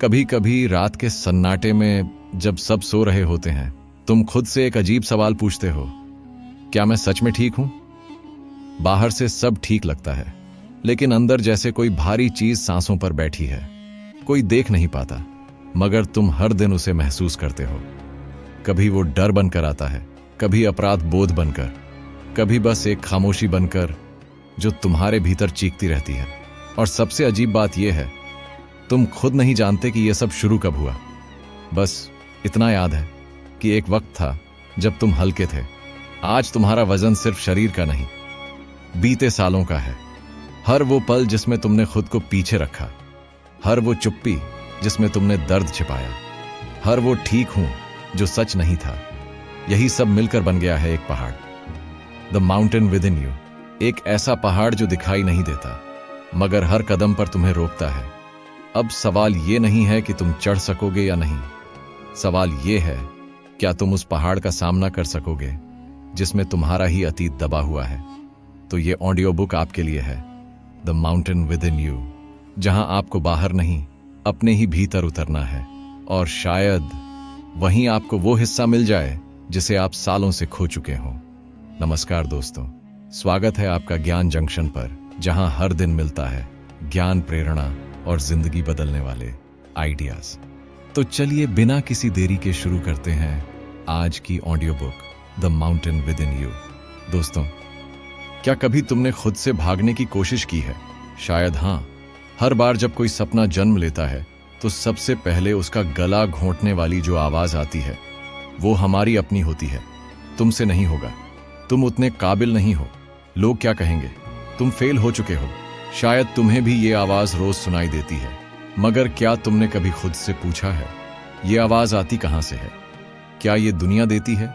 कभी कभी रात के सन्नाटे में जब सब सो रहे होते हैं, तुम खुद से एक अजीब सवाल पूछते हो, क्या मैं सच में ठीक हूं? बाहर से सब ठीक लगता है, लेकिन अंदर जैसे कोई भारी चीज सांसों पर बैठी है। कोई देख नहीं पाता, मगर तुम हर दिन उसे महसूस करते हो। कभी वो डर बनकर आता है, कभी अपराध बोध बनकर, कभी बस एक खामोशी बनकर जो तुम्हारे भीतर चीखती रहती है। और सबसे अजीब बात यह है, तुम खुद नहीं जानते कि यह सब शुरू कब हुआ। बस इतना याद है कि एक वक्त था जब तुम हल्के थे। आज तुम्हारा वजन सिर्फ शरीर का नहीं, बीते सालों का है। हर वो पल जिसमें तुमने खुद को पीछे रखा, हर वो चुप्पी जिसमें तुमने दर्द छिपाया, हर वो ठीक हूं जो सच नहीं था, यही सब मिलकर बन गया है एक पहाड़। The mountain with in you, एक ऐसा पहाड़ जो दिखाई नहीं देता मगर हर कदम पर तुम्हें रोकता है। अब सवाल ये नहीं है कि तुम चढ़ सकोगे या नहीं, सवाल ये है, क्या तुम उस पहाड़ का सामना कर सकोगे जिसमें तुम्हारा ही अतीत दबा हुआ है। तो ये ऑडियो बुक आपके लिए है, the mountain with in you, जहां आपको बाहर नहीं अपने ही भीतर उतरना है। और शायद वहीं आपको वो हिस्सा मिल जाए जिसे आप सालों से खो चुके हो। नमस्कार दोस्तों, स्वागत है आपका ज्ञान जंक्शन पर, जहां हर दिन मिलता है ज्ञान, प्रेरणा और जिंदगी बदलने वाले आइडियाज। तो चलिए बिना किसी देरी के शुरू करते हैं आज की audio book, the mountain with in you. दोस्तों, क्या कभी तुमने खुद से भागने की कोशिश की है? शायद हां। हर बार जब कोई सपना जन्म लेता है तो सबसे पहले उसका गला घोंटने वाली जो आवाज आती है वो हमारी अपनी होती है। तुमसे नहीं होगा, तुम उतने काबिल नहीं हो, लोग क्या कहेंगे, तुम फेल हो चुके हो। शायद तुम्हें भी ये आवाज रोज सुनाई देती है, मगर क्या तुमने कभी खुद से पूछा है, ये आवाज आती कहां से है? क्या ये दुनिया देती है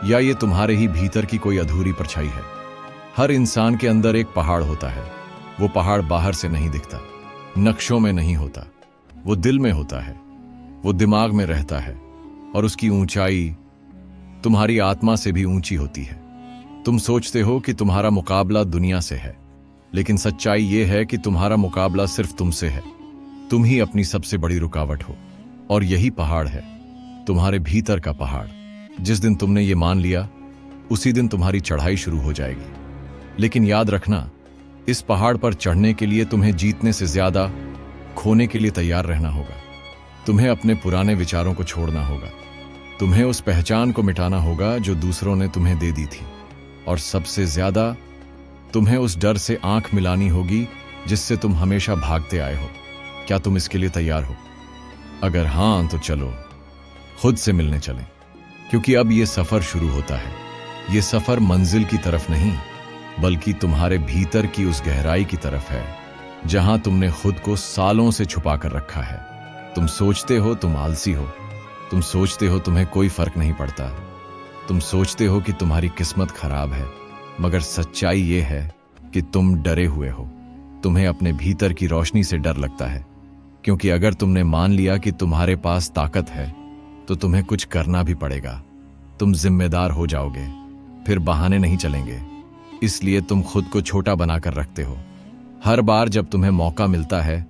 या ये तुम्हारे ही भीतर की कोई अधूरी परछाई है? हर इंसान के अंदर एक पहाड़ होता है। वो पहाड़ बाहर से नहीं दिखता, नक्शों में नहीं होता, वो दिल में होता है, वो दिमाग में रहता है। और उसकी ऊंचाई तुम्हारी आत्मा से भी ऊंची होती है। तुम सोचते हो कि तुम्हारा मुकाबला दुनिया से है, लेकिन सच्चाई यह है कि तुम्हारा मुकाबला सिर्फ तुमसे है। तुम ही अपनी सबसे बड़ी रुकावट हो। और यही पहाड़ है, तुम्हारे भीतर का पहाड़। जिस दिन तुमने ये मान लिया, उसी दिन तुम्हारी चढ़ाई शुरू हो जाएगी। लेकिन याद रखना, इस पहाड़ पर चढ़ने के लिए तुम्हें जीतने से ज्यादा खोने के लिए तैयार रहना होगा। तुम्हें अपने पुराने विचारों को छोड़ना होगा, तुम्हें उस पहचान को मिटाना होगा जो दूसरों ने तुम्हें दे दी थी, और सबसे ज्यादा तुम्हें उस डर से आंख मिलानी होगी जिससे तुम हमेशा भागते आए हो। क्या तुम इसके लिए तैयार हो? अगर हां तो चलो खुद से मिलने चलें, क्योंकि अब यह सफर शुरू होता है। यह सफर मंजिल की तरफ नहीं, बल्कि तुम्हारे भीतर की उस गहराई की तरफ है जहां तुमने खुद को सालों से छुपा कर रखा है। तुम सोचते हो तुम आलसी हो, तुम सोचते हो तुम्हें कोई फर्क नहीं पड़ता, तुम सोचते हो कि तुम्हारी किस्मत खराब है, मगर सच्चाई यह है कि तुम डरे हुए हो। तुम्हें अपने भीतर की रोशनी से डर लगता है, क्योंकि अगर तुमने मान लिया कि तुम्हारे पास ताकत है तो तुम्हें कुछ करना भी पड़ेगा। तुम जिम्मेदार हो जाओगे, फिर बहाने नहीं चलेंगे। इसलिए तुम खुद को छोटा बनाकर रखते हो। हर बार जब तुम्हें मौका मिलता है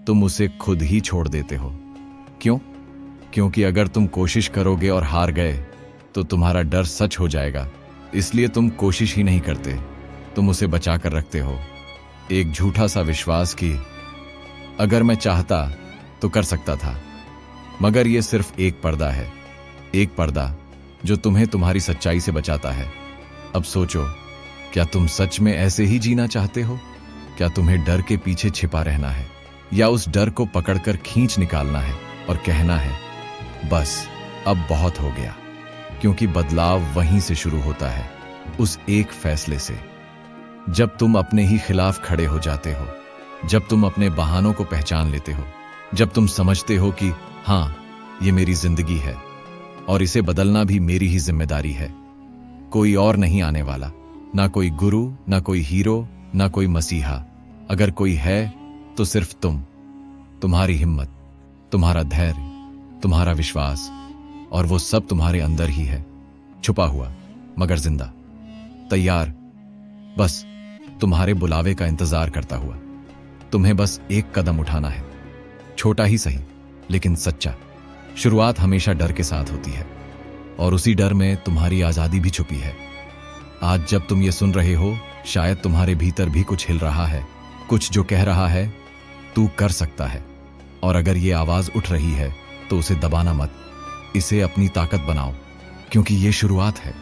तुम उसे खुद ही छोड़ देते हो। क्यों? क्योंकि अगर तुम कोशिश करोगे और हार गए तो तुम्हारा डर सच हो जाएगा। इसलिए तुम कोशिश ही नहीं करते, तुम उसे बचा कर रखते हो। एक झूठा सा विश्वास कि अगर मैं चाहता तो कर सकता था। मगर यह सिर्फ एक पर्दा है, एक पर्दा जो तुम्हें तुम्हारी सच्चाई से बचाता है। अब सोचो, क्या तुम सच में ऐसे ही जीना चाहते हो? क्या तुम्हें डर के पीछे छिपा रहना है, या उस डर को पकड़कर खींच निकालना है और कहना है, बस अब बहुत हो गया? क्योंकि बदलाव वहीं से शुरू होता है, उस एक फैसले से। जब तुम अपने ही खिलाफ खड़े हो जाते हो, जब तुम अपने बहानों को पहचान लेते हो, जब तुम समझते हो कि हां, ये मेरी जिंदगी है और इसे बदलना भी मेरी ही जिम्मेदारी है। कोई और नहीं आने वाला, ना कोई गुरु, ना कोई हीरो, ना कोई मसीहा। अगर कोई है तो सिर्फ तुम्हारी हिम्मत, तुम्हारा धैर्य, तुम्हारा विश्वास, और वो सब तुम्हारे अंदर ही है, छुपा हुआ मगर जिंदा, तैयार बस तुम्हारे बुलावे का इंतजार करता हुआ। तुम्हें बस एक कदम उठाना है, छोटा ही सही लेकिन सच्चा शुरुआत हमेशा डर के साथ होती है, और उसी डर में तुम्हारी आजादी भी छुपी है। आज जब तुम ये सुन रहे हो, शायद तुम्हारे भीतर भी कुछ हिल रहा है, कुछ जो कह रहा है तू कर सकता है। और अगर ये आवाज उठ रही है तो उसे दबाना मत, इसे अपनी ताकत बनाओ, क्योंकि ये शुरुआत है।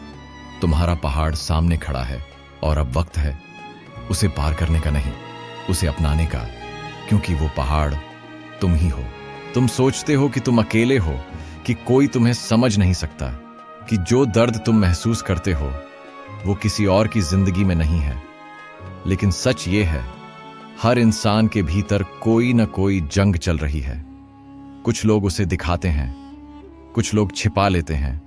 तुम्हारा पहाड़ सामने खड़ा है और अब वक्त है उसे पार करने का नहीं, उसे अपनाने का, क्योंकि वो पहाड़ तुम ही हो। तुम सोचते हो कि तुम अकेले हो, कि कोई तुम्हें समझ नहीं सकता, कि जो दर्द तुम महसूस करते हो वो किसी और की जिंदगी में नहीं है। लेकिन सच ये है, हर इंसान के भीतर कोई ना कोई जंग चल रही है। कुछ लोग उसे दिखाते हैं, कुछ लोग छिपा लेते हैं,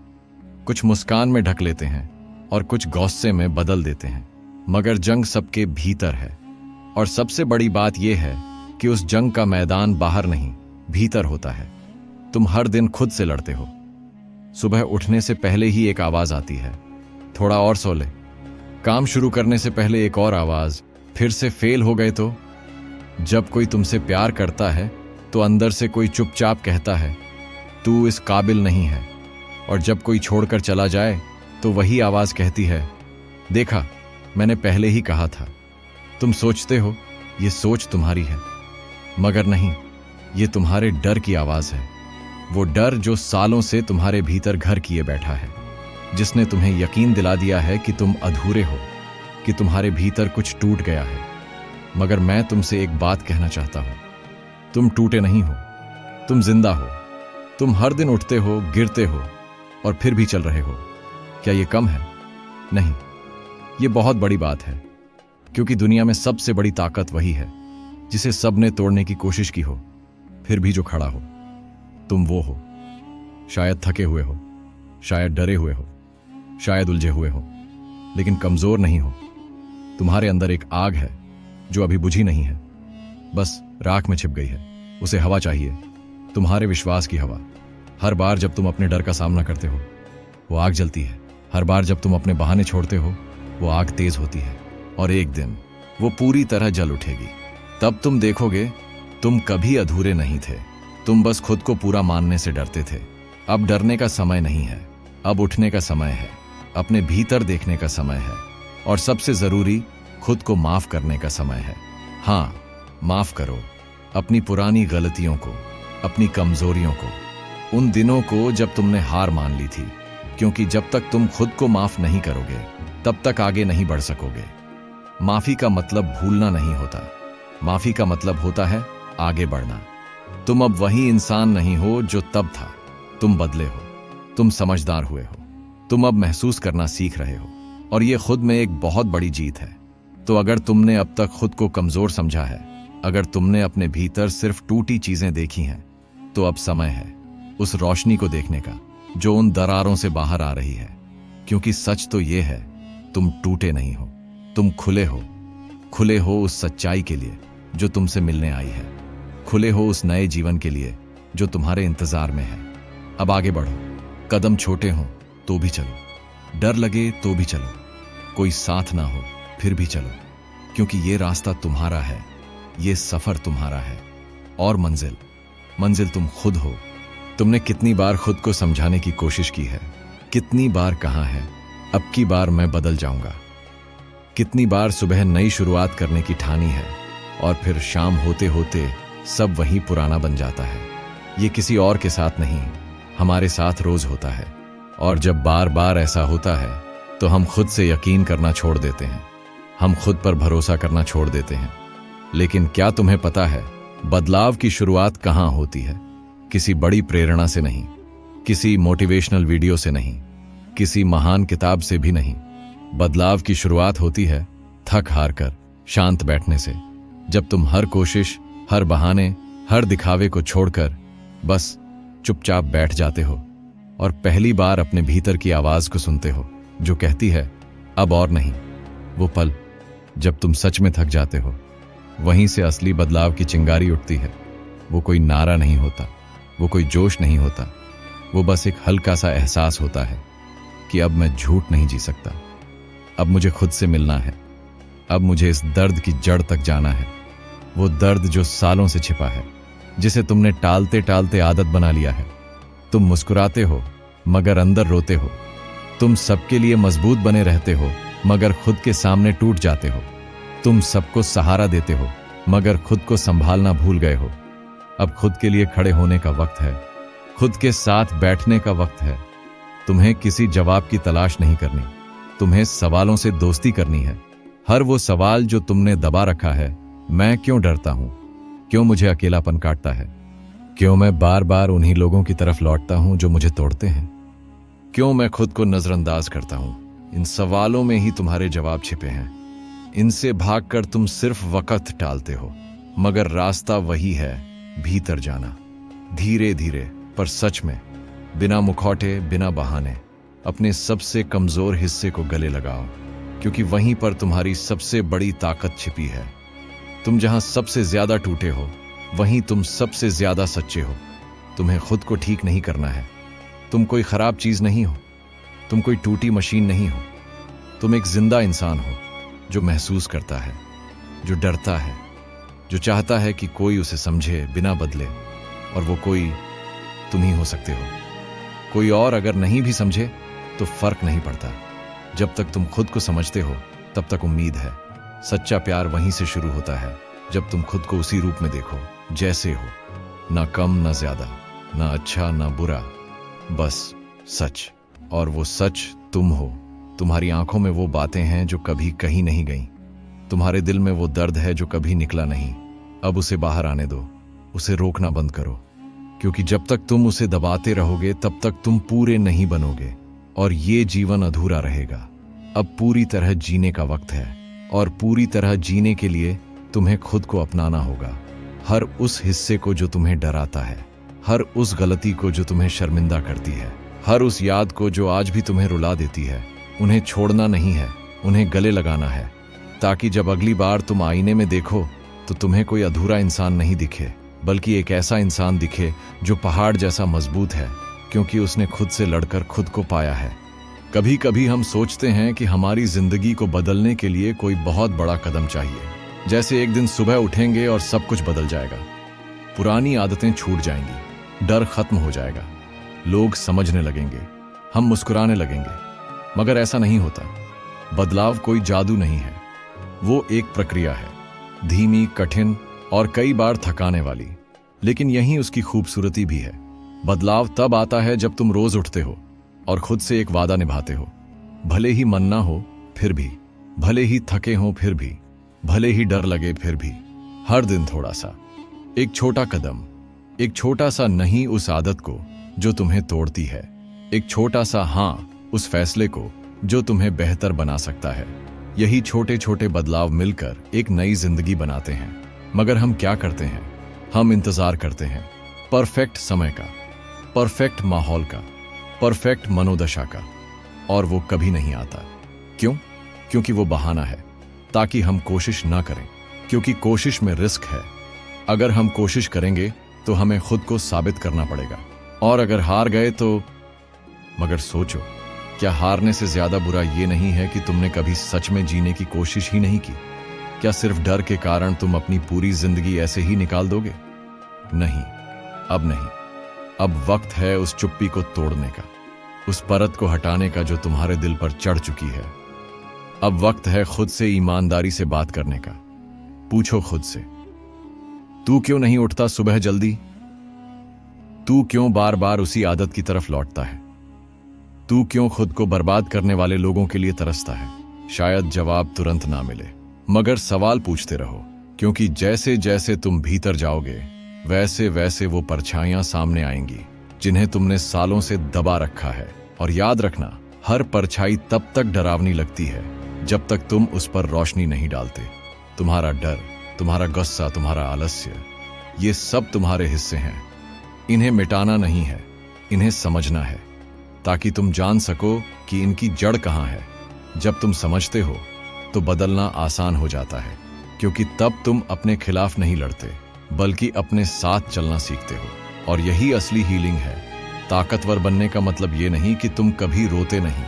कुछ मुस्कान में ढक लेते हैं और कुछ गुस्से में बदल देते हैं, मगर जंग सबके भीतर है। और सबसे बड़ी बात यह है कि उस जंग का मैदान बाहर नहीं, भीतर होता है। तुम हर दिन खुद से लड़ते हो। सुबह उठने से पहले ही एक आवाज आती है, थोड़ा और सो ले। काम शुरू करने से पहले एक और आवाज, फिर से फेल हो गए तो। जब कोई तुमसे प्यार करता है तो अंदर से कोई चुपचाप कहता है तू इस काबिल नहीं है। और जब कोई छोड़कर चला जाए तो वही आवाज कहती है, देखा मैंने पहले ही कहा था। तुम सोचते हो ये सोच तुम्हारी है, मगर नहीं, ये तुम्हारे डर की आवाज है। वो डर जो सालों से तुम्हारे भीतर घर किए बैठा है, जिसने तुम्हें यकीन दिला दिया है कि तुम अधूरे हो, कि तुम्हारे भीतर कुछ टूट गया है। मगर मैं तुमसे एक बात कहना चाहता हूं, तुम टूटे नहीं हो, तुम जिंदा हो। तुम हर दिन उठते हो, गिरते हो और फिर भी चल रहे हो। क्या ये कम है? नहीं, ये बहुत बड़ी बात है, क्योंकि दुनिया में सबसे बड़ी ताकत वही है जिसे सबने तोड़ने की कोशिश की हो, फिर भी जो खड़ा हो। तुम वो हो। शायद थके हुए हो, शायद डरे हुए हो, शायद उलझे हुए हो, लेकिन कमजोर नहीं हो। तुम्हारे अंदर एक आग है जो अभी बुझी नहीं है, बस राख में छिप गई है। उसे हवा चाहिए, तुम्हारे विश्वास की हवा। हर बार जब तुम अपने डर का सामना करते हो वो आग जलती है। हर बार जब तुम अपने बहाने छोड़ते हो वो आग तेज होती है, और एक दिन वो पूरी तरह जल उठेगी। तब तुम देखोगे तुम कभी अधूरे नहीं थे, तुम बस खुद को पूरा मानने से डरते थे। अब डरने का समय नहीं है, अब उठने का समय है, अपने भीतर देखने का समय है, और सबसे जरूरी खुद को माफ करने का समय है। हाँ, माफ करो अपनी पुरानी गलतियों को, अपनी कमजोरियों को, उन दिनों को जब तुमने हार मान ली थी, क्योंकि जब तक तुम खुद को माफ नहीं करोगे तब तक आगे नहीं बढ़ सकोगे। माफी का मतलब भूलना नहीं होता, माफी का मतलब होता है आगे बढ़ना। तुम अब वही इंसान नहीं हो जो तब था, तुम बदले हो, तुम समझदार हुए हो, तुम अब महसूस करना सीख रहे हो, और ये खुद में एक बहुत बड़ी जीत है। तो अगर तुमने अब तक खुद को कमजोर समझा है, अगर तुमने अपने भीतर सिर्फ टूटी चीजें देखी हैं, तो अब समय है उस रोशनी को देखने का जो उन दरारों से बाहर आ रही है। क्योंकि सच तो ये है, तुम टूटे नहीं हो, तुम खुले हो। खुले हो उस सच्चाई के लिए जो तुमसे मिलने आई है, खुले हो उस नए जीवन के लिए जो तुम्हारे इंतजार में है। अब आगे बढ़ो, कदम छोटे हों तो भी चलो, डर लगे तो भी चलो, कोई साथ ना हो फिर भी चलो, क्योंकि ये रास्ता तुम्हारा है, ये सफर तुम्हारा है, और मंजिल तुम खुद हो। तुमने कितनी बार खुद को समझाने की कोशिश की है, कितनी बार कहा है अब की बार मैं बदल जाऊंगा, कितनी बार सुबह नई शुरुआत करने की ठानी है, और फिर शाम होते होते सब वही पुराना बन जाता है। ये किसी और के साथ नहीं, हमारे साथ रोज होता है। और जब बार बार ऐसा होता है तो हम खुद से यकीन करना छोड़ देते हैं, हम खुद पर भरोसा करना छोड़ देते हैं। लेकिन क्या तुम्हें पता है, बदलाव की शुरुआत कहाँ होती है? किसी बड़ी प्रेरणा से नहीं, किसी मोटिवेशनल वीडियो से नहीं, किसी महान किताब से भी नहीं। बदलाव की शुरुआत होती है थक हार कर, शांत बैठने से। जब तुम हर कोशिश, हर बहाने, हर दिखावे को छोड़कर बस चुपचाप बैठ जाते हो और पहली बार अपने भीतर की आवाज को सुनते हो जो कहती है अब और नहीं। वो पल जब तुम सच में थक जाते हो, वहीं से असली बदलाव की चिंगारी उठती है। वो कोई नारा नहीं होता, वो कोई जोश नहीं होता, वो बस एक हल्का सा एहसास होता है कि अब मैं झूठ नहीं जी सकता, अब मुझे खुद से मिलना है, अब मुझे इस दर्द की जड़ तक जाना है। वो दर्द जो सालों से छिपा है, जिसे तुमने टालते टालते आदत बना लिया है। तुम मुस्कुराते हो मगर अंदर रोते हो। तुम सबके लिए मजबूत बने रहते हो मगर खुद के सामने टूट जाते हो। तुम सबको सहारा देते हो मगर खुद को संभालना भूल गए हो। अब खुद के लिए खड़े होने का वक्त है, खुद के साथ बैठने का वक्त है। तुम्हें किसी जवाब की तलाश नहीं करनी, तुम्हें सवालों से दोस्ती करनी है। हर वो सवाल जो तुमने दबा रखा है, मैं क्यों डरता हूं, क्यों मुझे अकेलापन काटता है, क्यों मैं बार बार उन्हीं लोगों की तरफ लौटता हूं जो मुझे तोड़ते हैं, क्यों मैं खुद को नजरअंदाज करता हूं। इन सवालों में ही तुम्हारे जवाब छिपे हैं। इनसे भागकर तुम सिर्फ वक्त टालते हो, मगर रास्ता वही है, भीतर जाना, धीरे धीरे पर सच में, बिना मुखौटे, बिना बहाने। अपने सबसे कमजोर हिस्से को गले लगाओ, क्योंकि वहीं पर तुम्हारी सबसे बड़ी ताकत छिपी है। तुम जहां सबसे ज्यादा टूटे हो, वहीं तुम सबसे ज्यादा सच्चे हो। तुम्हें खुद को ठीक नहीं करना है। तुम कोई खराब चीज नहीं हो, तुम कोई टूटी मशीन नहीं हो। तुम एक जिंदा इंसान हो जो महसूस करता है, जो डरता है, जो चाहता है कि कोई उसे समझे बिना बदले। और वो कोई तुम ही हो सकते हो। कोई और अगर नहीं भी समझे तो फर्क नहीं पड़ता। जब तक तुम खुद को समझते हो तब तक उम्मीद है। सच्चा प्यार वहीं से शुरू होता है जब तुम खुद को उसी रूप में देखो जैसे हो, ना कम ना ज्यादा, ना अच्छा ना बुरा, बस सच। और वो सच तुम हो। तुम्हारी आंखों में वो बातें हैं जो कभी कहीं नहीं गईं। तुम्हारे दिल में वो दर्द है जो कभी निकला नहीं। अब उसे बाहर आने दो, उसे रोकना बंद करो, क्योंकि जब तक तुम उसे दबाते रहोगे तब तक तुम पूरे नहीं बनोगे और ये जीवन अधूरा रहेगा। अब पूरी तरह जीने का वक्त है, और पूरी तरह जीने के लिए तुम्हें खुद को अपनाना होगा। हर उस हिस्से को जो तुम्हें डराता है, हर उस गलती को जो तुम्हें शर्मिंदा करती है, हर उस याद को जो आज भी तुम्हें रुला देती है। उन्हें छोड़ना नहीं है, उन्हें गले लगाना है, ताकि जब अगली बार तुम आईने में देखो तो तुम्हें कोई अधूरा इंसान नहीं दिखे, बल्कि एक ऐसा इंसान दिखे जो पहाड़ जैसा मजबूत है, क्योंकि उसने खुद से लड़कर खुद को पाया है। कभी कभी हम सोचते हैं कि हमारी जिंदगी को बदलने के लिए कोई बहुत बड़ा कदम चाहिए, जैसे एक दिन सुबह उठेंगे और सब कुछ बदल जाएगा। पुरानी आदतें छूट जाएंगी, डर खत्म हो जाएगा, लोग समझने लगेंगे, हम मुस्कुराने लगेंगे। मगर ऐसा नहीं होता। बदलाव कोई जादू नहीं है, वो एक प्रक्रिया है, धीमी, कठिन और कई बार थकाने वाली, लेकिन यही उसकी खूबसूरती भी है। बदलाव तब आता है जब तुम रोज उठते हो और खुद से एक वादा निभाते हो, भले ही मन ना हो फिर भी, भले ही थके हो फिर भी, भले ही डर लगे फिर भी। हर दिन थोड़ा सा, एक छोटा कदम, एक छोटा सा नहीं उस आदत को जो तुम्हें तोड़ती है, एक छोटा सा हाँ उस फैसले को जो तुम्हें बेहतर बना सकता है। यही छोटे छोटे बदलाव मिलकर एक नई जिंदगी बनाते हैं। मगर हम क्या करते हैं? हम इंतजार करते हैं परफेक्ट समय का, परफेक्ट माहौल का, परफेक्ट मनोदशा का, और वो कभी नहीं आता। क्यों? क्योंकि वो बहाना है ताकि हम कोशिश ना करें, क्योंकि कोशिश में रिस्क है। अगर हम कोशिश करेंगे तो हमें खुद को साबित करना पड़ेगा, और अगर हार गए तो। मगर सोचो, क्या हारने से ज्यादा बुरा ये नहीं है कि तुमने कभी सच में जीने की कोशिश ही नहीं की? क्या सिर्फ डर के कारण तुम अपनी पूरी जिंदगी ऐसे ही निकाल दोगे? नहीं, अब नहीं। अब वक्त है उस चुप्पी को तोड़ने का, उस परत को हटाने का जो तुम्हारे दिल पर चढ़ चुकी है। अब वक्त है खुद से ईमानदारी से बात करने का। पूछो खुद से, तू क्यों नहीं उठता सुबह जल्दी? तू क्यों बार बार उसी आदत की तरफ लौटता है? तू क्यों खुद को बर्बाद करने वाले लोगों के लिए तरसता है? शायद जवाब तुरंत ना मिले, मगर सवाल पूछते रहो, क्योंकि जैसे जैसे तुम भीतर जाओगे वैसे वैसे वो परछाइयां सामने आएंगी जिन्हें तुमने सालों से दबा रखा है। और याद रखना, हर परछाई तब तक डरावनी लगती है जब तक तुम उस पर रोशनी नहीं डालते। तुम्हारा डर, तुम्हारा गुस्सा, तुम्हारा आलस्य, ये सब तुम्हारे हिस्से हैं। इन्हें मिटाना नहीं है, इन्हें समझना है, ताकि तुम जान सको कि इनकी जड़ कहां है। जब तुम समझते हो तो बदलना आसान हो जाता है, क्योंकि तब तुम अपने खिलाफ नहीं लड़ते बल्कि अपने साथ चलना सीखते हो। और यही असली हीलिंग है। ताकतवर बनने का मतलब ये नहीं कि तुम कभी रोते नहीं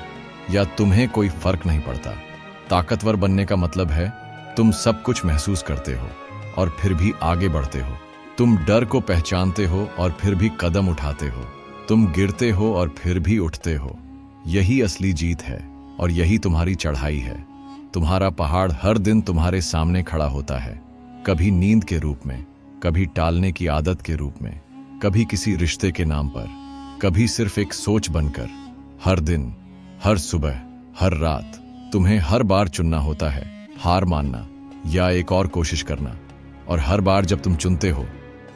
या तुम्हें कोई फर्क नहीं पड़ता। ताकतवर बनने का मतलब है तुम सब कुछ महसूस करते हो और फिर भी आगे बढ़ते हो, तुम डर को पहचानते हो और फिर भी कदम उठाते हो। तुम गिरते हो और फिर भी उठते हो। यही असली जीत है और यही तुम्हारी चढ़ाई है। तुम्हारा पहाड़ हर दिन तुम्हारे सामने खड़ा होता है, कभी नींद के रूप में, कभी टालने की आदत के रूप में, कभी किसी रिश्ते के नाम पर, कभी सिर्फ एक सोच बनकर। हर दिन, हर सुबह, हर रात तुम्हें हर बार चुनना होता है, हार मानना या एक और कोशिश करना। और हर बार जब तुम चुनते हो,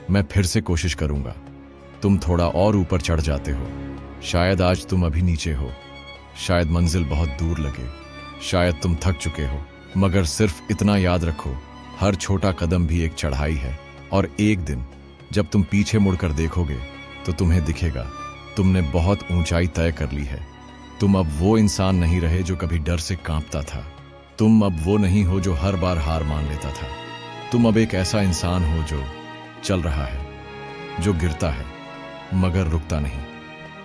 मैं फिर से कोशिश करूंगा, तुम थोड़ा और ऊपर चढ़ जाते हो। शायद आज तुम अभी नीचे हो, शायद मंजिल बहुत दूर लगे, शायद तुम थक चुके हो, मगर सिर्फ इतना याद रखो, हर छोटा कदम भी एक चढ़ाई है। और एक दिन जब तुम पीछे मुड़कर देखोगे तो तुम्हें दिखेगा तुमने बहुत ऊंचाई तय कर ली है। तुम अब वो इंसान नहीं रहे जो कभी डर से कांपता था। तुम अब वो नहीं हो जो हर बार हार मान लेता था। तुम अब एक ऐसा इंसान हो जो चल रहा है, जो गिरता है मगर रुकता नहीं,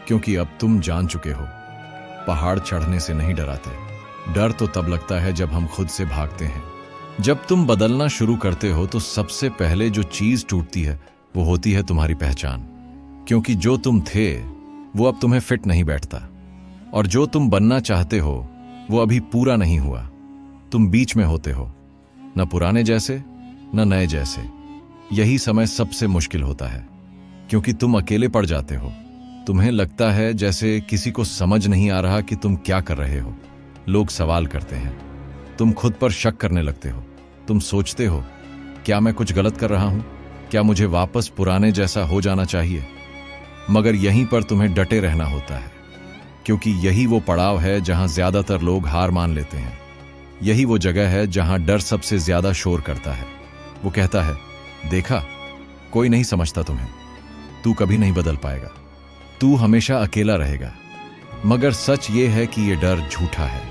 क्योंकि अब तुम जान चुके हो पहाड़ चढ़ने से नहीं डराते। डर तो तब लगता है जब हम खुद से भागते हैं। जब तुम बदलना शुरू करते हो तो सबसे पहले जो चीज टूटती है वो होती है तुम्हारी पहचान, क्योंकि जो तुम थे वो अब तुम्हें फिट नहीं बैठता, और जो तुम बनना चाहते हो वो अभी पूरा नहीं हुआ। तुम बीच में होते हो, न पुराने जैसे न नए जैसे। यही समय सबसे मुश्किल होता है, क्योंकि तुम अकेले पड़ जाते हो। तुम्हें लगता है जैसे किसी को समझ नहीं आ रहा कि तुम क्या कर रहे हो। लोग सवाल करते हैं, तुम खुद पर शक करने लगते हो। तुम सोचते हो, क्या मैं कुछ गलत कर रहा हूं? क्या मुझे वापस पुराने जैसा हो जाना चाहिए? मगर यहीं पर तुम्हें डटे रहना होता है, क्योंकि यही वो पड़ाव है जहां ज्यादातर लोग हार मान लेते हैं। यही वो जगह है जहां डर सबसे ज्यादा शोर करता है। वो कहता है, देखा, कोई नहीं समझता तुम्हें, तू कभी नहीं बदल पाएगा, तू हमेशा अकेला रहेगा। मगर सच ये है कि ये डर झूठा है।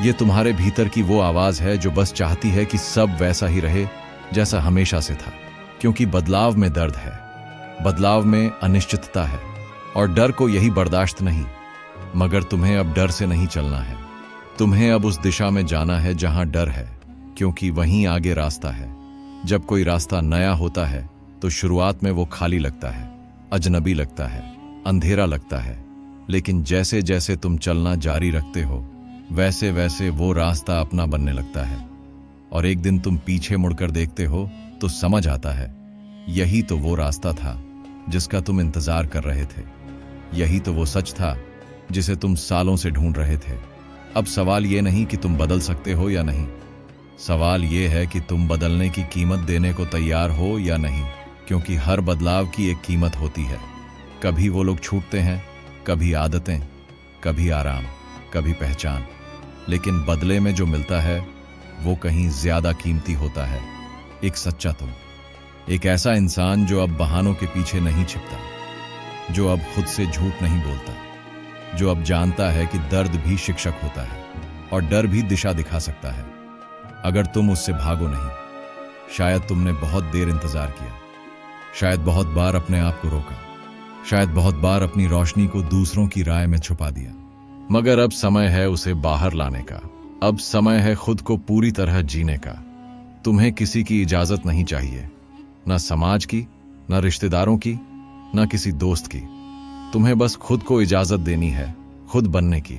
ये तुम्हारे भीतर की वो आवाज है जो बस चाहती है कि सब वैसा ही रहे जैसा हमेशा से था। क्योंकि बदलाव में दर्द है, बदलाव में अनिश्चितता है, और डर को यही बर्दाश्त नहीं। मगर तुम्हें अब डर से नहीं चलना है। तुम्हें अब उस दिशा में जाना है जहां डर है, क्योंकि वहीं आगे रास्ता है। जब कोई रास्ता नया होता है तो शुरुआत में वो खाली लगता है, अजनबी लगता है, अंधेरा लगता है। लेकिन जैसे जैसे तुम चलना जारी रखते हो, वैसे वैसे वो रास्ता अपना बनने लगता है। और एक दिन तुम पीछे मुड़कर देखते हो तो समझ आता है, यही तो वो रास्ता था जिसका तुम इंतजार कर रहे थे। यही तो वो सच था जिसे तुम सालों से ढूंढ रहे थे। अब सवाल ये नहीं कि तुम बदल सकते हो या नहीं, सवाल ये है कि तुम बदलने की कीमत देने को तैयार हो या नहीं। क्योंकि हर बदलाव की एक कीमत होती है। कभी वो लोग छूटते हैं, कभी आदतें, कभी आराम, कभी पहचान, लेकिन बदले में जो मिलता है वो कहीं ज्यादा कीमती होता है। एक सच्चा तुम, एक ऐसा इंसान जो अब बहानों के पीछे नहीं छिपता, जो अब खुद से झूठ नहीं बोलता, जो अब जानता है कि दर्द भी शिक्षक होता है और डर भी दिशा दिखा सकता है, अगर तुम उससे भागो नहीं। शायद तुमने बहुत देर इंतजार किया, शायद बहुत बार अपने आप को रोका, शायद बहुत बार अपनी रोशनी को दूसरों की राय में छुपा दिया, मगर अब समय है उसे बाहर लाने का। अब समय है खुद को पूरी तरह जीने का। तुम्हें किसी की इजाजत नहीं चाहिए, ना समाज की, ना रिश्तेदारों की, ना किसी दोस्त की। तुम्हें बस खुद को इजाजत देनी है, खुद बनने की।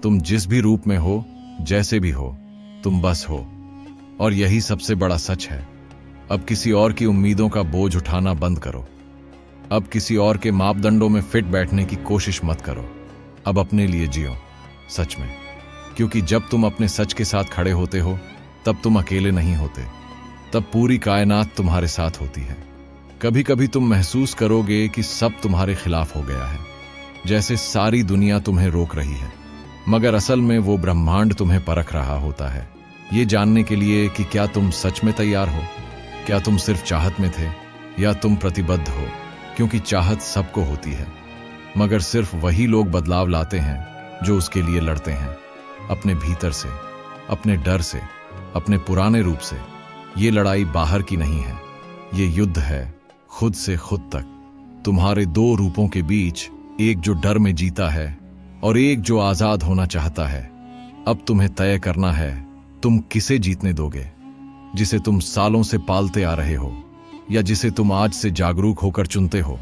तुम जिस भी रूप में हो, जैसे भी हो, तुम बस हो। और यही सबसे बड़ा सच है। अब किसी और की उम्मीदों का बोझ उठाना बंद करो। अब किसी और के मापदंडों में फिट बैठने की कोशिश मत करो। अब अपने लिए जियो, सच में। क्योंकि जब तुम अपने सच के साथ खड़े होते हो, तब तुम अकेले नहीं होते, तब पूरी कायनात तुम्हारे साथ होती है। कभी कभी तुम महसूस करोगे कि सब तुम्हारे खिलाफ हो गया है, जैसे सारी दुनिया तुम्हें रोक रही है, मगर असल में वो ब्रह्मांड तुम्हें परख रहा होता है, ये जानने के लिए कि क्या तुम सच में तैयार हो, क्या तुम सिर्फ चाहत में थे, या तुम प्रतिबद्ध हो। क्योंकि चाहत सबको होती है, मगर सिर्फ वही लोग बदलाव लाते हैं जो उसके लिए लड़ते हैं, अपने भीतर से, अपने डर से, अपने पुराने रूप से। ये लड़ाई बाहर की नहीं है, ये युद्ध है खुद से खुद तक। तुम्हारे दो रूपों के बीच, एक जो डर में जीता है और एक जो आजाद होना चाहता है। अब तुम्हें तय करना है, तुम किसे जीतने दोगे, जिसे तुम सालों से पालते आ रहे हो, या जिसे तुम आज से जागरूक होकर चुनते हो।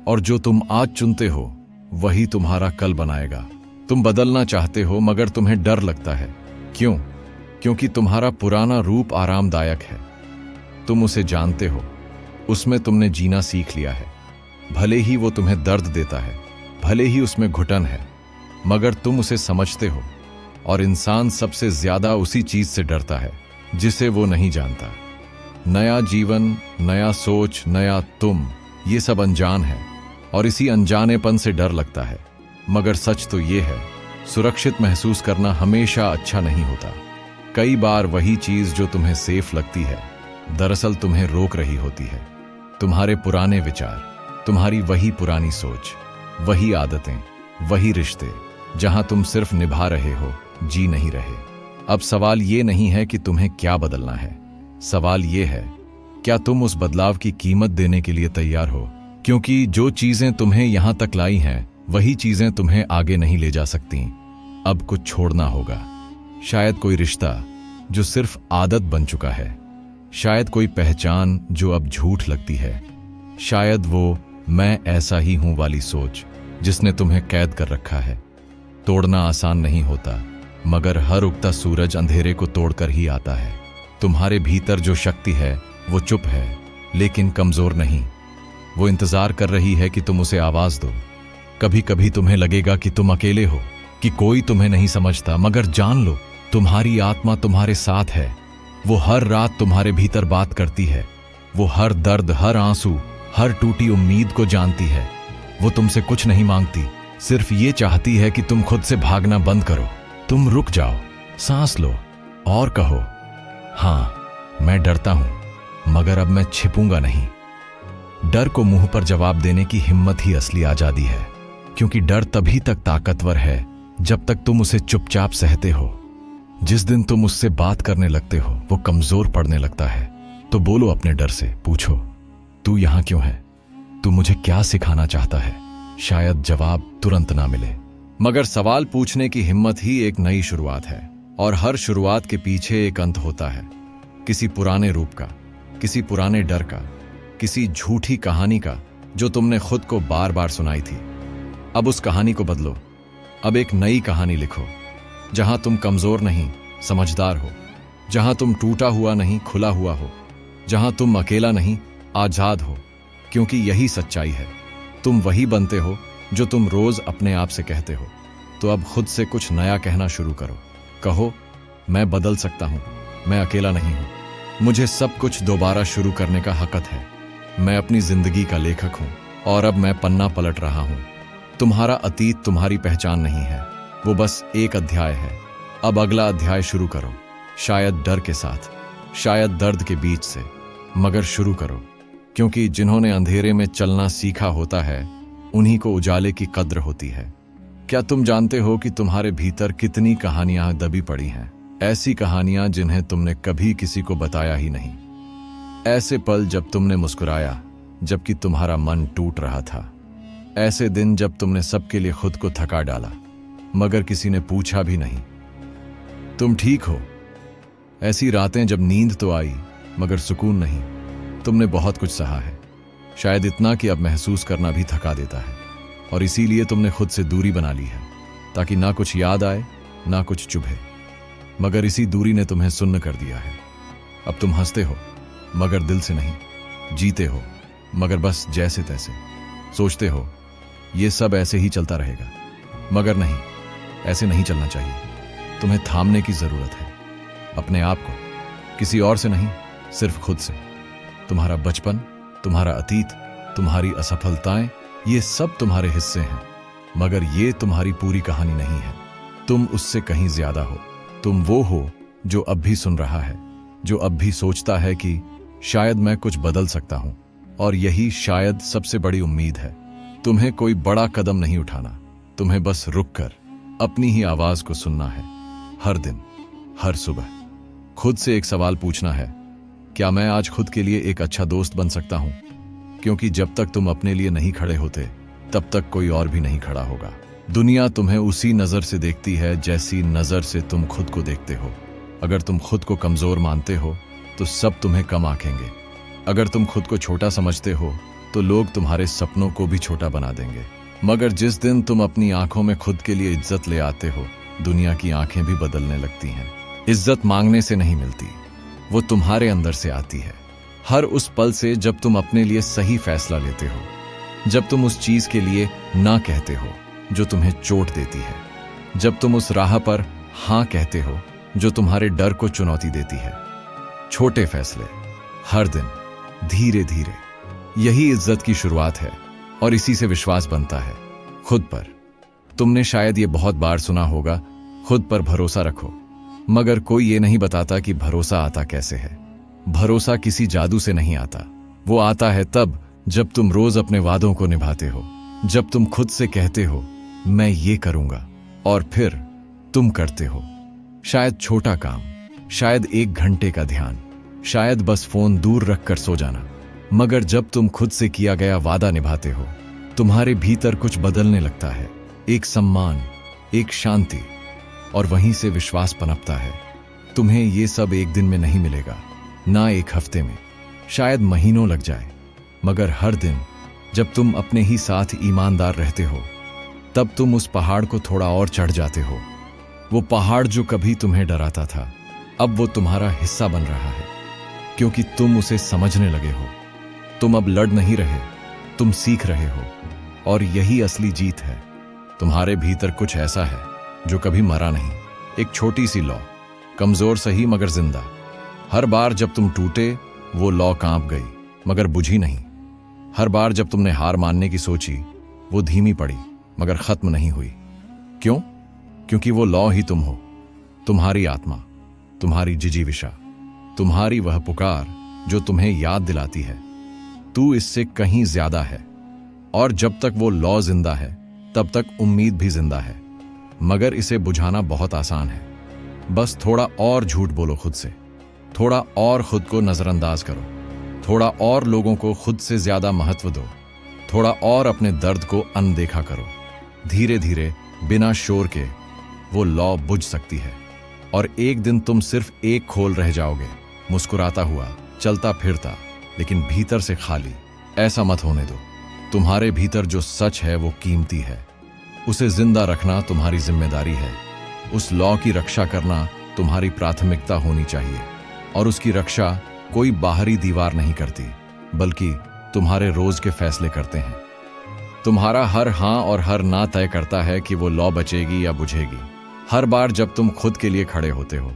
और जो तुम आज चुनते हो वही तुम्हारा कल बनाएगा। तुम बदलना चाहते हो मगर तुम्हें डर लगता है। क्यों? क्योंकि तुम्हारा पुराना रूप आरामदायक है। तुम उसे जानते हो, उसमें तुमने जीना सीख लिया है। भले ही वो तुम्हें दर्द देता है, भले ही उसमें घुटन है, मगर तुम उसे समझते हो। और इंसान सबसे ज्यादा उसी चीज से डरता है जिसे वो नहीं जानता। नया जीवन, नया सोच, नया तुम, ये सब अनजान है और इसी अनजानेपन से डर लगता है। मगर सच तो ये है, सुरक्षित महसूस करना हमेशा अच्छा नहीं होता। कई बार वही चीज जो तुम्हें सेफ लगती है दरअसल तुम्हें रोक रही होती है। तुम्हारे पुराने विचार, तुम्हारी वही पुरानी सोच, वही आदतें, वही रिश्ते जहां तुम सिर्फ निभा रहे हो, जी नहीं रहे। अब सवाल ये नहीं है कि तुम्हें क्या बदलना है, सवाल ये है क्या तुम उस बदलाव की कीमत देने के लिए तैयार हो। क्योंकि जो चीजें तुम्हें यहां तक लाई हैं वही चीजें तुम्हें आगे नहीं ले जा सकती। अब कुछ छोड़ना होगा। शायद कोई रिश्ता जो सिर्फ आदत बन चुका है, शायद कोई पहचान जो अब झूठ लगती है, शायद वो मैं ऐसा ही हूं वाली सोच जिसने तुम्हें कैद कर रखा है। तोड़ना आसान नहीं होता, मगर हर उगता सूरज अंधेरे को तोड़कर ही आता है। तुम्हारे भीतर जो शक्ति है वो चुप है लेकिन कमजोर नहीं। वो इंतजार कर रही है कि तुम उसे आवाज दो। कभी कभी तुम्हें लगेगा कि तुम अकेले हो, कि कोई तुम्हें नहीं समझता, मगर जान लो तुम्हारी आत्मा तुम्हारे साथ है। वो हर रात तुम्हारे भीतर बात करती है। वो हर दर्द, हर आंसू, हर टूटी उम्मीद को जानती है। वो तुमसे कुछ नहीं मांगती, सिर्फ ये चाहती है कि तुम खुद से भागना बंद करो। तुम रुक जाओ, सांस लो और कहो, हाँ मैं डरता हूं मगर अब मैं छिपूंगा नहीं। डर को मुंह पर जवाब देने की हिम्मत ही असली आजादी है। क्योंकि डर तभी तक ताकतवर है जब तक तुम उसे चुपचाप सहते हो। जिस दिन तुम उससे बात करने लगते हो वो कमजोर पड़ने लगता है। तो बोलो अपने डर से, पूछो तू यहां क्यों है, तू मुझे क्या सिखाना चाहता है। शायद जवाब तुरंत ना मिले, मगर सवाल पूछने की हिम्मत ही एक नई शुरुआत है। और हर शुरुआत के पीछे एक अंत होता है, किसी पुराने रूप का, किसी पुराने डर का, किसी झूठी कहानी का जो तुमने खुद को बार बार सुनाई थी। अब उस कहानी को बदलो। अब एक नई कहानी लिखो जहां तुम कमजोर नहीं, समझदार हो, जहां तुम टूटा हुआ नहीं, खुला हुआ हो, जहां तुम अकेला नहीं, आजाद हो। क्योंकि यही सच्चाई है, तुम वही बनते हो जो तुम रोज अपने आप से कहते हो। तो अब खुद से कुछ नया कहना शुरू करो। कहो, मैं बदल सकता हूं, मैं अकेला नहीं हूं, मुझे सब कुछ दोबारा शुरू करने का हकत है। मैं अपनी जिंदगी का लेखक हूं और अब मैं पन्ना पलट रहा हूं। तुम्हारा अतीत तुम्हारी पहचान नहीं है, वो बस एक अध्याय है। अब अगला अध्याय शुरू करो, शायद डर के साथ, शायद दर्द के बीच से, मगर शुरू करो। क्योंकि जिन्होंने अंधेरे में चलना सीखा होता है उन्हीं को उजाले की कद्र होती है। क्या तुम जानते हो कि तुम्हारे भीतर कितनी कहानियां दबी पड़ी हैं? ऐसी कहानियां जिन्हें तुमने कभी किसी को बताया ही नहीं। ऐसे पल जब तुमने मुस्कुराया जबकि तुम्हारा मन टूट रहा था। ऐसे दिन जब तुमने सबके लिए खुद को थका डाला मगर किसी ने पूछा भी नहीं तुम ठीक हो। ऐसी रातें जब नींद तो आई मगर सुकून नहीं। तुमने बहुत कुछ सहा है, शायद इतना कि अब महसूस करना भी थका देता है। और इसीलिए तुमने खुद से दूरी बना ली है, ताकि ना कुछ याद आए ना कुछ चुभे। मगर इसी दूरी ने तुम्हें सुन्न कर दिया है। अब तुम हंसते हो मगर दिल से नहीं, जीते हो मगर बस जैसे तैसे, सोचते हो ये सब ऐसे ही चलता रहेगा, मगर नहीं, ऐसे नहीं चलना चाहिए। तुम्हें थामने की जरूरत है, अपने आप को, किसी और से नहीं, सिर्फ खुद से। तुम्हारा बचपन, तुम्हारा अतीत, तुम्हारी असफलताएं, ये सब तुम्हारे हिस्से हैं, मगर ये तुम्हारी पूरी कहानी नहीं है। तुम उससे कहीं ज्यादा हो। तुम वो हो जो अब भी सुन रहा है, जो अब भी सोचता है कि शायद मैं कुछ बदल सकता हूं। और यही शायद सबसे बड़ी उम्मीद है। तुम्हें कोई बड़ा कदम नहीं उठाना, तुम्हें बस रुककर अपनी ही आवाज को सुनना है। हर दिन, हर सुबह खुद से एक सवाल पूछना है, क्या मैं आज खुद के लिए एक अच्छा दोस्त बन सकता हूं? क्योंकि जब तक तुम अपने लिए नहीं खड़े होते तब तक कोई और भी नहीं खड़ा होगा। दुनिया तुम्हें उसी नजर से देखती है जैसी नजर से तुम खुद को देखते हो। अगर तुम खुद को कमजोर मानते हो तो सब तुम्हें कम आंकेंगे। अगर तुम खुद को छोटा समझते हो तो लोग तुम्हारे सपनों को भी छोटा बना देंगे, मगर जिस दिन तुम अपनी आंखों में खुद के लिए इज्जत ले आते हो, दुनिया की आंखें भी बदलने लगती हैं। इज्जत मांगने से नहीं मिलती, वो तुम्हारे अंदर से आती है। हर उस पल से जब तुम अपने लिए सही फैसला लेते हो, जब तुम उस चीज के लिए ना कहते हो जो तुम्हें चोट देती है, जब तुम उस राह पर हां कहते हो जो तुम्हारे डर को चुनौती देती है। छोटे फैसले हर दिन, धीरे धीरे, यही इज्जत की शुरुआत है और इसी से विश्वास बनता है खुद पर। तुमने शायद ये बहुत बार सुना होगा, खुद पर भरोसा रखो, मगर कोई ये नहीं बताता कि भरोसा आता कैसे है। भरोसा किसी जादू से नहीं आता, वो आता है तब जब तुम रोज अपने वादों को निभाते हो, जब तुम खुद से कहते हो मैं ये करूंगा, और फिर तुम करते हो। शायद छोटा काम, शायद 1 घंटे का ध्यान, शायद बस फोन दूर रखकर सो जाना, मगर जब तुम खुद से किया गया वादा निभाते हो, तुम्हारे भीतर कुछ बदलने लगता है। एक सम्मान, एक शांति, और वहीं से विश्वास पनपता है। तुम्हें ये सब एक दिन में नहीं मिलेगा, ना एक हफ्ते में, शायद महीनों लग जाए, मगर हर दिन जब तुम अपने ही साथ ईमानदार रहते हो, तब तुम उस पहाड़ को थोड़ा और चढ़ जाते हो। वो पहाड़ जो कभी तुम्हें डराता था, अब वो तुम्हारा हिस्सा बन रहा है, क्योंकि तुम उसे समझने लगे हो। तुम अब लड़ नहीं रहे, तुम सीख रहे हो, और यही असली जीत है। तुम्हारे भीतर कुछ ऐसा है जो कभी मरा नहीं, एक छोटी सी लौ, कमजोर सही मगर जिंदा। हर बार जब तुम टूटे, वो लौ कांप गई मगर बुझी नहीं। हर बार जब तुमने हार मानने की सोची, वो धीमी पड़ी मगर खत्म नहीं हुई। क्यों? क्योंकि वो लौ ही तुम हो, तुम्हारी आत्मा, तुम्हारी जिजीविषा, तुम्हारी वह पुकार जो तुम्हें याद दिलाती है तू इससे कहीं ज्यादा है। और जब तक वो लौ जिंदा है, तब तक उम्मीद भी जिंदा है। मगर इसे बुझाना बहुत आसान है। बस थोड़ा और झूठ बोलो खुद से, थोड़ा और खुद को नजरअंदाज करो, थोड़ा और लोगों को खुद से ज्यादा महत्व दो, थोड़ा और अपने दर्द को अनदेखा करो। धीरे धीरे, बिना शोर के, वो लौ बुझ सकती है, और एक दिन तुम सिर्फ एक खोल रह जाओगे, मुस्कुराता हुआ, चलता फिरता, लेकिन भीतर से खाली। ऐसा मत होने दो। तुम्हारे भीतर जो सच है वो कीमती है, उसे जिंदा रखना तुम्हारी जिम्मेदारी है। उस लौ की रक्षा करना तुम्हारी प्राथमिकता होनी चाहिए, और उसकी रक्षा कोई बाहरी दीवार नहीं करती, बल्कि तुम्हारे रोज के फैसले करते हैं। तुम्हारा हर हां और हर ना तय करता है कि वो लौ बचेगी या बुझेगी। हर बार जब तुम खुद के लिए खड़े होते हो,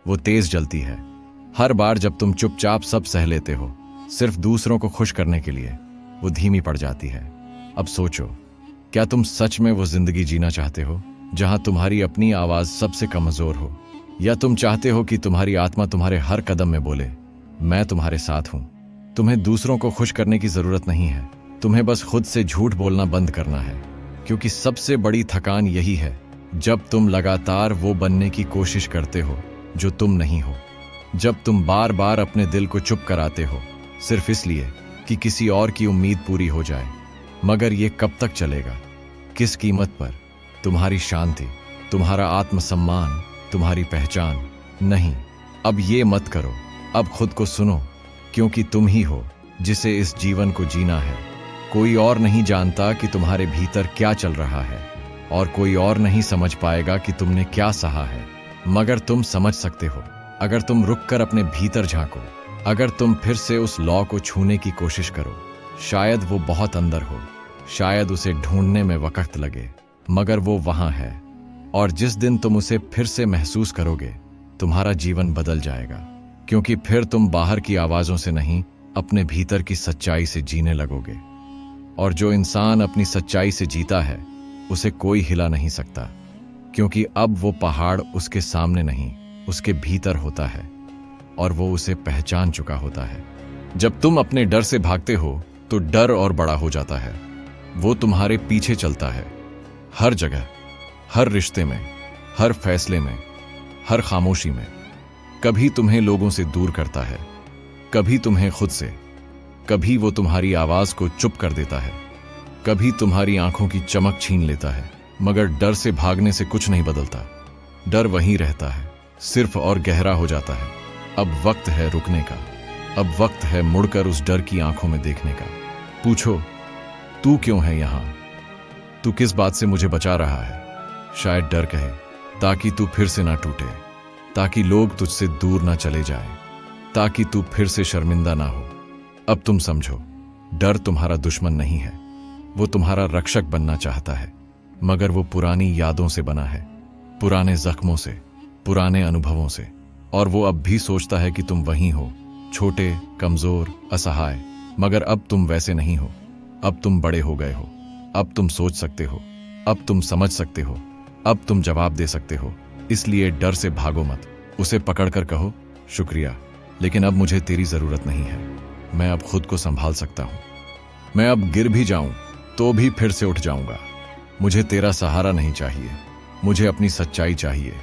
वो तेज जलती है। हर बार जब तुम चुपचाप सब सह लेते हो, सिर्फ दूसरों को खुश करने के लिए, वो धीमी पड़ जाती है। अब सोचो, क्या तुम सच में वो जिंदगी जीना चाहते हो जहां तुम्हारी अपनी आवाज सबसे कमजोर हो, या तुम चाहते हो कि तुम्हारी आत्मा तुम्हारे हर कदम में बोले मैं तुम्हारे साथ हूं? तुम्हें दूसरों को खुश करने की जरूरत नहीं है, तुम्हें बस खुद से झूठ बोलना बंद करना है। क्योंकि सबसे बड़ी थकान यही है, जब तुम लगातार वो बनने की कोशिश करते हो जो तुम नहीं हो, जब तुम बार बार अपने दिल को चुप कराते हो सिर्फ इसलिए कि किसी और की उम्मीद पूरी हो जाए। मगर ये कब तक चलेगा? किस कीमत पर? तुम्हारी शांति, तुम्हारा आत्मसम्मान, तुम्हारी पहचान नहीं। अब ये मत करो। अब खुद को सुनो, क्योंकि तुम ही हो जिसे इस जीवन को जीना है। कोई और नहीं जानता कि तुम्हारे भीतर क्या चल रहा है, और कोई और नहीं समझ पाएगा कि तुमने क्या सहा है, मगर तुम समझ सकते हो अगर तुम रुककर अपने भीतर झांको, अगर तुम फिर से उस लौ को छूने की कोशिश करो। शायद वो बहुत अंदर हो, शायद उसे ढूंढने में वक्त लगे, मगर वो वहां है, और जिस दिन तुम उसे फिर से महसूस करोगे, तुम्हारा जीवन बदल जाएगा। क्योंकि फिर तुम बाहर की आवाजों से नहीं, अपने भीतर की सच्चाई से जीने लगोगे। और जो इंसान अपनी सच्चाई से जीता है, उसे कोई हिला नहीं सकता, क्योंकि अब वो पहाड़ उसके सामने नहीं, उसके भीतर होता है, और वो उसे पहचान चुका होता है। जब तुम अपने डर से भागते हो, तो डर और बड़ा हो जाता है। वो तुम्हारे पीछे चलता है, हर जगह, हर रिश्ते में, हर फैसले में, हर खामोशी में। कभी तुम्हें लोगों से दूर करता है, कभी तुम्हें खुद से। कभी वो तुम्हारी आवाज को चुप कर देता है, कभी तुम्हारी आंखों की चमक छीन लेता है। मगर डर से भागने से कुछ नहीं बदलता। डर वहीं रहता है, सिर्फ और गहरा हो जाता है। अब वक्त है रुकने का। अब वक्त है मुड़कर उस डर की आंखों में देखने का। पूछो, तू क्यों है यहां? तू किस बात से मुझे बचा रहा है? शायद डर कहे, ताकि तू फिर से ना टूटे, ताकि लोग तुझसे दूर ना चले जाएं, ताकि तू फिर से शर्मिंदा ना हो। अब तुम समझो, डर तुम्हारा दुश्मन नहीं है, वो तुम्हारा रक्षक बनना चाहता है, मगर वो पुरानी यादों से बना है, पुराने जख्मों से, पुराने अनुभवों से। और वो अब भी सोचता है कि तुम वहीं हो, छोटे, कमजोर, असहाय। मगर अब तुम वैसे नहीं हो। अब तुम बड़े हो गए हो। अब तुम सोच सकते हो, अब तुम समझ सकते हो, अब तुम जवाब दे सकते हो। इसलिए डर से भागो मत। उसे पकड़कर कहो, शुक्रिया, लेकिन अब मुझे तेरी जरूरत नहीं है। मैं अब खुद को संभाल सकता हूं। मैं अब गिर भी जाऊं तो भी फिर से उठ जाऊंगा। मुझे तेरा सहारा नहीं चाहिए, मुझे अपनी सच्चाई चाहिए।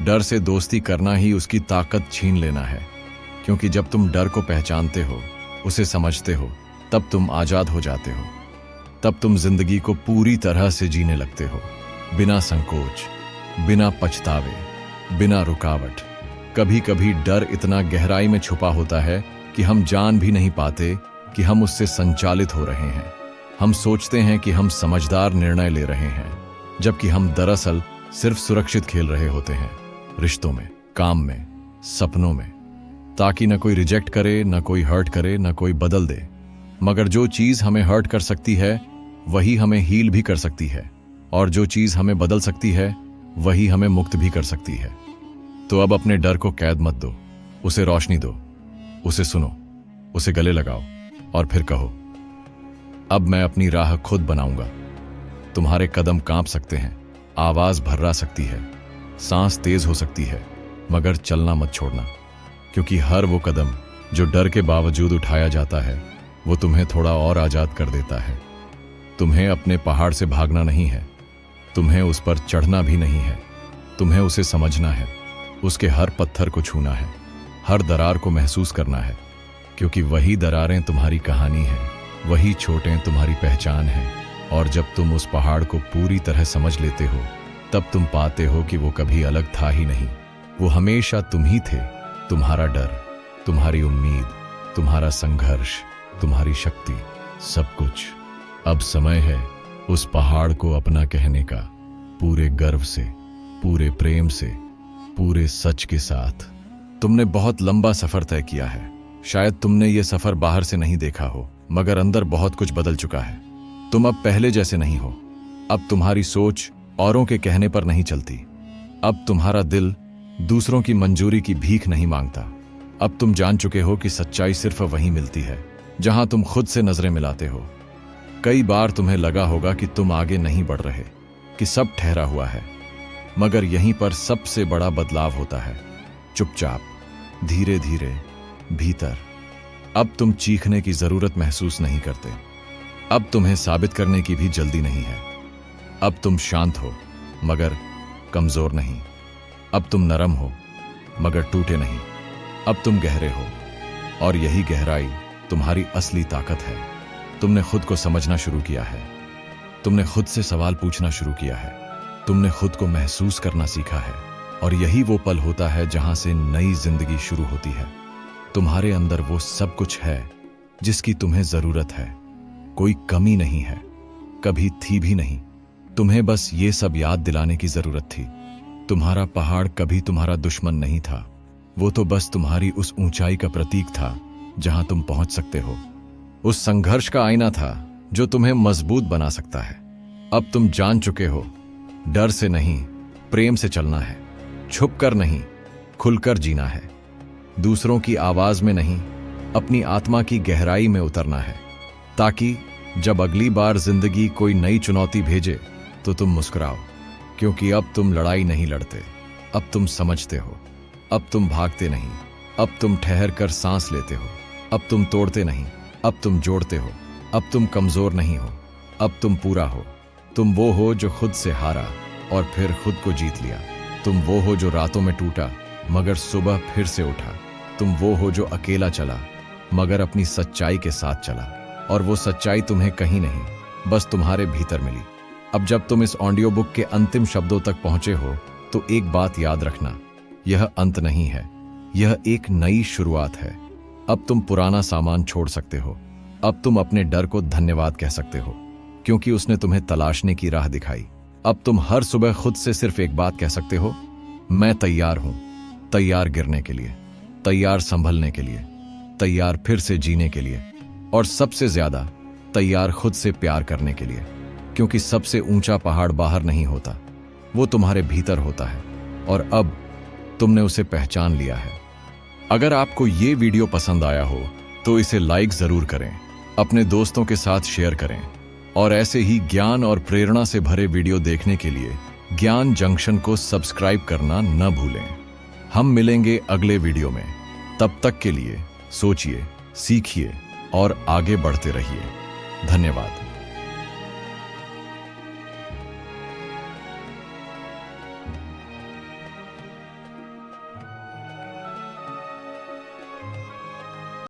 डर से दोस्ती करना ही उसकी ताकत छीन लेना है, क्योंकि जब तुम डर को पहचानते हो, उसे समझते हो, तब तुम आजाद हो जाते हो। तब तुम जिंदगी को पूरी तरह से जीने लगते हो, बिना संकोच, बिना पछतावे, बिना रुकावट। कभी कभी डर इतना गहराई में छुपा होता है कि हम जान भी नहीं पाते कि हम उससे संचालित हो रहे हैं। हम सोचते हैं कि हम समझदार निर्णय ले रहे हैं, जबकि हम दरअसल सिर्फ सुरक्षित खेल रहे होते हैं, रिश्तों में, काम में, सपनों में, ताकि न कोई रिजेक्ट करे, न कोई हर्ट करे, न कोई बदल दे। मगर जो चीज हमें हर्ट कर सकती है वही हमें हील भी कर सकती है, और जो चीज हमें बदल सकती है वही हमें मुक्त भी कर सकती है। तो अब अपने डर को कैद मत दो, उसे रोशनी दो, उसे सुनो, उसे गले लगाओ और फिर कहो, अब मैं अपनी राह खुद बनाऊंगा। तुम्हारे कदम कांप सकते हैं, आवाज भर्रा सकती है, सांस तेज हो सकती है, मगर चलना मत छोड़ना, क्योंकि हर वो कदम जो डर के बावजूद उठाया जाता है वो तुम्हें थोड़ा और आजाद कर देता है। तुम्हें अपने पहाड़ से भागना नहीं है, तुम्हें उस पर चढ़ना भी नहीं है। तुम्हें उसे समझना है, उसके हर पत्थर को छूना है, हर दरार को महसूस करना है, क्योंकि वही दरारें तुम्हारी कहानी है, वही चोटें तुम्हारी पहचान है। और जब तुम उस पहाड़ को पूरी तरह समझ लेते हो, तब तुम पाते हो कि वो कभी अलग था ही नहीं, वो हमेशा तुम ही थे। तुम्हारा डर, तुम्हारी उम्मीद, तुम्हारा संघर्ष, तुम्हारी शक्ति, सब कुछ। अब समय है उस पहाड़ को अपना कहने का, पूरे गर्व से, पूरे प्रेम से, पूरे सच के साथ। तुमने बहुत लंबा सफर तय किया है। शायद तुमने ये सफर बाहर से नहीं देखा हो, मगर अंदर बहुत कुछ बदल चुका है। तुम अब पहले जैसे नहीं हो। अब तुम्हारी सोच औरों के कहने पर नहीं चलती। अब तुम्हारा दिल दूसरों की मंजूरी की भीख नहीं मांगता। अब तुम जान चुके हो कि सच्चाई सिर्फ वहीं मिलती है जहां तुम खुद से नजरें मिलाते हो। कई बार तुम्हें लगा होगा कि तुम आगे नहीं बढ़ रहे, कि सब ठहरा हुआ है, मगर यहीं पर सबसे बड़ा बदलाव होता है, चुपचाप, धीरे धीरे, भीतर। अब तुम चीखने की जरूरत महसूस नहीं करते। अब तुम्हें साबित करने की भी जल्दी नहीं है। अब तुम शांत हो, मगर कमजोर नहीं। अब तुम नरम हो, मगर टूटे नहीं। अब तुम गहरे हो, और यही गहराई तुम्हारी असली ताकत है। तुमने खुद को समझना शुरू किया है, तुमने खुद से सवाल पूछना शुरू किया है, तुमने खुद को महसूस करना सीखा है, और यही वो पल होता है जहां से नई जिंदगी शुरू होती है। तुम्हारे अंदर वो सब कुछ है जिसकी तुम्हें जरूरत है। कोई कमी नहीं है, कभी थी भी नहीं। तुम्हें बस ये सब याद दिलाने की जरूरत थी। तुम्हारा पहाड़ कभी तुम्हारा दुश्मन नहीं था, वो तो बस तुम्हारी उस ऊंचाई का प्रतीक था जहां तुम पहुंच सकते हो। उस संघर्ष का आईना था जो तुम्हें मजबूत बना सकता है। अब तुम जान चुके हो, डर से नहीं, प्रेम से चलना है, छुपकर नहीं, खुलकर जीना है, दूसरों की आवाज में नहीं, अपनी आत्मा की गहराई में उतरना है, ताकि जब अगली बार जिंदगी कोई नई चुनौती भेजे तो तुम मुस्कुराओ, क्योंकि अब तुम लड़ाई नहीं लड़ते, अब तुम समझते हो, अब तुम भागते नहीं, अब तुम ठहर कर सांस लेते हो, अब तुम तोड़ते नहीं, अब तुम जोड़ते हो, अब तुम कमजोर नहीं हो, अब तुम पूरा हो। तुम वो हो जो खुद से हारा और फिर खुद को जीत लिया। तुम वो हो जो रातों में टूटा मगर सुबह फिर से उठा। तुम वो हो जो अकेला चला मगर अपनी सच्चाई के साथ चला, और वो सच्चाई तुम्हें कहीं नहीं, बस तुम्हारे भीतर मिली। अब जब तुम इस ऑडियो बुक के अंतिम शब्दों तक पहुंचे हो तो एक बात याद रखना, यह अंत नहीं है, यह एक नई शुरुआत है। अब तुम पुराना सामान छोड़ सकते हो। अब तुम अपने डर को धन्यवाद कह सकते हो, क्योंकि उसने तुम्हें तलाशने की राह दिखाई। अब तुम हर सुबह खुद से सिर्फ एक बात कह सकते हो, मैं तैयार हूं। तैयार गिरने के लिए, तैयार संभलने के लिए, तैयार फिर से जीने के लिए, और सबसे ज्यादा तैयार खुद से प्यार करने के लिए। क्योंकि सबसे ऊंचा पहाड़ बाहर नहीं होता, वो तुम्हारे भीतर होता है, और अब तुमने उसे पहचान लिया है। अगर आपको ये वीडियो पसंद आया हो तो इसे लाइक जरूर करें, अपने दोस्तों के साथ शेयर करें, और ऐसे ही ज्ञान और प्रेरणा से भरे वीडियो देखने के लिए ज्ञान जंक्शन को सब्सक्राइब करना न भूलें। हम मिलेंगे अगले वीडियो में। तब तक के लिए सोचिए, सीखिए और आगे बढ़ते रहिए। धन्यवाद।